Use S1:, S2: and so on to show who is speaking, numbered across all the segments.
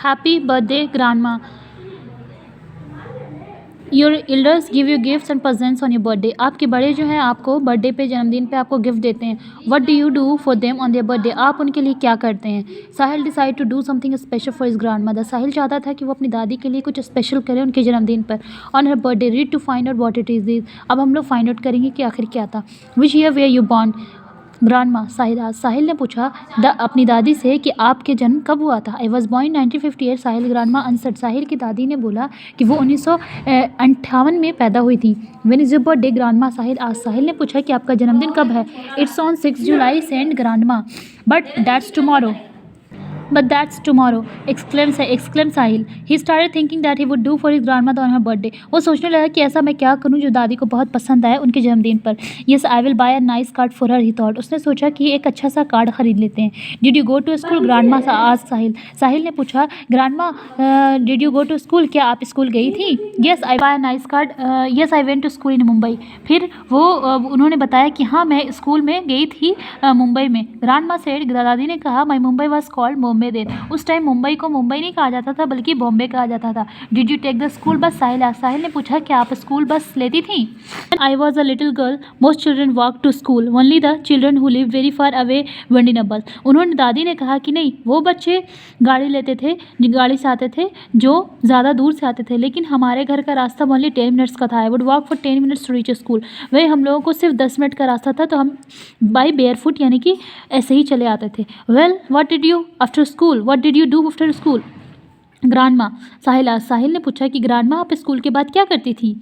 S1: Happy birthday grandma, your elders give you gifts and presents on your birthday. आपके बड़े जो हैं आपको बर्थडे पे, जन्मदिन पे आपको गिफ्ट देते हैं। What do you do for them on their birthday, आप उनके लिए क्या करते हैं। Sahil decide to do something special for his grandmother, Sahil चाहता था कि वो अपनी दादी के लिए कुछ स्पेशल करे उनके जन्मदिन पर। On her birthday read to find out what it is this, अब हम लोग फाइंड आउट करेंगे कि आखिर क्या था। Which year were you born grandma, Sahil ने पूछा अपनी दादी से कि आपके जन्म कब हुआ था। I was born 1958, Sahil grandma answered, Sahil की दादी ने बोला कि वो 1958 में पैदा हुई थी। When is your birthday grandma, Sahil ने पूछा कि आपका जन्मदिन कब है। It's on 6 July said grandma, but that's tomorrow, but that's tomorrow, exclaimed Sahil. He started thinking that he would do for his grandmother on her birthday, वो सोचने लगा कि ऐसा मैं क्या करूं जो दादी को बहुत पसंद आए उनके जन्मदिन पर। Yes, I will buy a nice card for her, he thought, उसने सोचा कि एक अच्छा सा कार्ड खरीद लेते हैं। Did you go to school grandma, asked साहिल ने पूछा ग्रांडमा did you go to school, क्या आप स्कूल गई थी। Yes, I buy a nice card, yes I went to school in Mumbai, फिर वो उन्होंने बताया कि हाँ मैं स्कूल में गई थी मुंबई में। ग्रांडमा सेड, दादी ने कहा, my Mumbai was called Bombay then, उस टाइम मुंबई को मुंबई नहीं कहा जाता था बल्कि बॉम्बे कहा जाता था। Did you take the school bus, Sahil ने पूछा क्या आप स्कूल बस लेती थी। I was a little girl most children walk to school, only the children who live very far away went in a bus, उन्होंने दादी ने कहा कि नहीं वो बच्चे गाड़ी लेते थे, गाड़ी से आते थे जो ज़्यादा दूर से आते थे, लेकिन हमारे घर का रास्ता ओनली 10 मिनट्स का था। I would walk for 10 minutes to reach school, वही हम लोगों को सिर्फ 10 मिनट का रास्ता था तो हम बाई बेयर फुट यानी कि ऐसे ही चले आते थे। Well what did you after school, what did you do after school grandma, Sahil ने पूछा कि ग्रांडमा आप स्कूल के बाद क्या करती थी।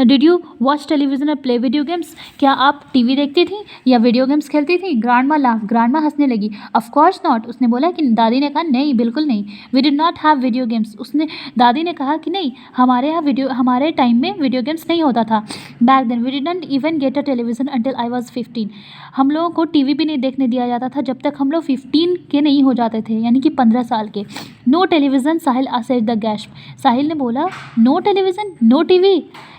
S1: डिड यू वॉच टेलीविजन और प्ले वीडियो गेम्स, क्या आप टीवी देखती थी या वीडियो गेम्स खेलती थी। ग्रांडमा हंसने लगी। ऑफ कोर्स नॉट, उसने बोला कि दादी ने कहा नहीं बिल्कुल नहीं। We did not have video games, दादी ने कहा कि नहीं हमारे टाइम में वीडियो गेम्स नहीं होता था। Back then we did not even get a television until I was 15, हम लोगों को टीवी भी नहीं देखने दिया जाता था जब तक हम लोग 15 के नहीं हो जाते थे, यानी कि 15 साल के। No television, said the gasp, Sahil ने बोला no television no TV.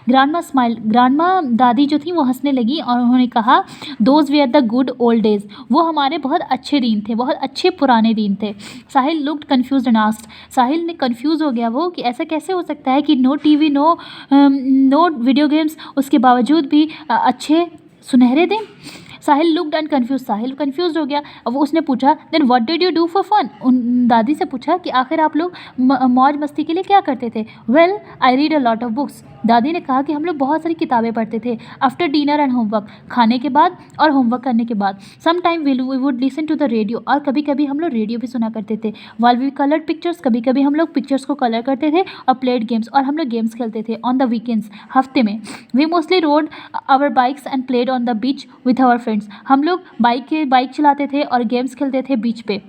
S1: Grandma smile, grandma दादी जो थी वो हंसने लगी और उन्होंने कहा those were the good old days, वो हमारे बहुत अच्छे दिन थे, बहुत अच्छे पुराने दिन थे। साहिल लुक्ड कन्फ्यूज्ड एंड आस्क्ड, साहिल ने कन्फ्यूज हो गया वो कि ऐसा कैसे हो सकता है कि no TV no video games, उसके बावजूद भी अच्छे सुनहरे दिन। Sahil looked and confuse, Sahil confuse हो गया। अब उसने पूछा then what did you do for fun, दादी से पूछा कि आखिर आप लोग मौज मस्ती के लिए क्या करते थे। Well I read a lot of books, दादी ने कहा कि हम लोग बहुत सारी किताबें पढ़ते थे। आफ्टर डिनर एंड होमवर्क, खाने के बाद और होमवर्क करने के बाद। Some time we would listen to the radio, और कभी कभी हम लोग रेडियो भी सुना करते थे। वाइल वी कलर्ड पिक्चर्स, कभी कभी हम लोग पिक्चर्स को कलर करते थे। और प्लेड गेम्स, और हम लोग गेम्स खेलते थे। ऑन द वीकेंड्स, हफ्ते में। We mostly rode our bikes and played on the beach with our friends, हम लोग बाइक चलाते थे और गेम्स खेलते थे बीच पे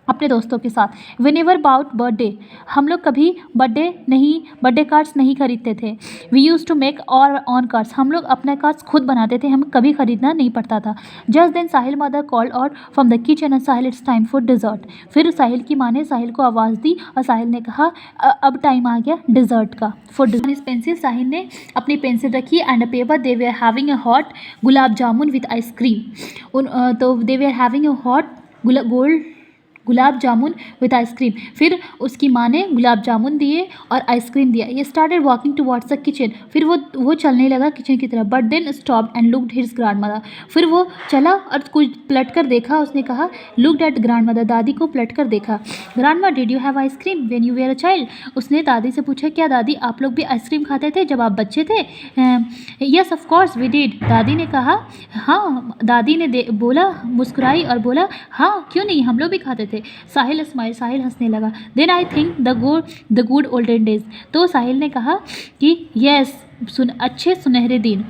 S1: अपने दोस्तों के साथ। व्हेनेवर अबाउट बर्थडे, हम लोग कभी बर्थडे कार्ड्स नहीं खरीदते थे। वी यूज़ टू मेक और ऑन कार्ड्स, हम लोग अपने कार्ड्स खुद बनाते थे, हमें कभी खरीदना नहीं पड़ता था। Just then Sahil mother called out from the kitchen and Sahil it's time for dessert, फिर साहिल की माँ ने साहिल को आवाज़ दी और साहिल ने कहा अब टाइम आ गया डिज़र्ट का। फॉर डिज़र्ट पेंसिल, साहिल ने अपनी पेंसिल रखी and a paper, they were having a hot gulab jamun with ice cream, तो they were having a hot gulab jamun with ice cream, फिर उसकी माँ ने गुलाब जामुन दिए और आइसक्रीम दिया। ये started walking towards the kitchen, फिर वो चलने लगा किचन की तरफ। But then stopped and looked his grandmother, फिर वो चला और कुछ पलट कर देखा, उसने कहा लुक्ड एट ग्रैंडमदर, दादी को पलट कर देखा। Grandma did you have ice cream when you were a child, उसने दादी से पूछा क्या दादी आप लोग भी आइसक्रीम खाते थे जब आप बच्चे थे। Yes of course we did, दादी ने कहा हाँ, दादी ने बोला, मुस्कुराई और बोला हाँ क्यों नहीं, हम लोग भी खाते थे। साहिल स्माइल, साहिल हंसने लगा। Then I think the good olden days, तो साहिल ने कहा कि यस अच्छे सुनहरे दिन,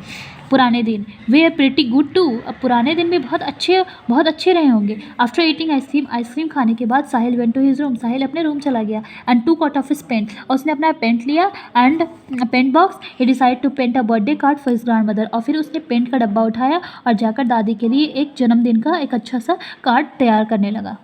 S1: पुराने दिन। वे आर प्रिटी गुड टू, अब पुराने दिन भी बहुत अच्छे रहे होंगे। आफ्टर ईटिंग आइसक्रीम खाने के बाद Sahil went to his room, Sahil अपने रूम चला गया। And to cut off his paint, और उसने अपना पेंट लिया and paint box, he decide to paint a birthday card for his grandmother, और फिर उसने पेंट का डब्बा उठाया और जाकर दादी के लिए एक जन्मदिन का एक अच्छा सा कार्ड तैयार करने लगा।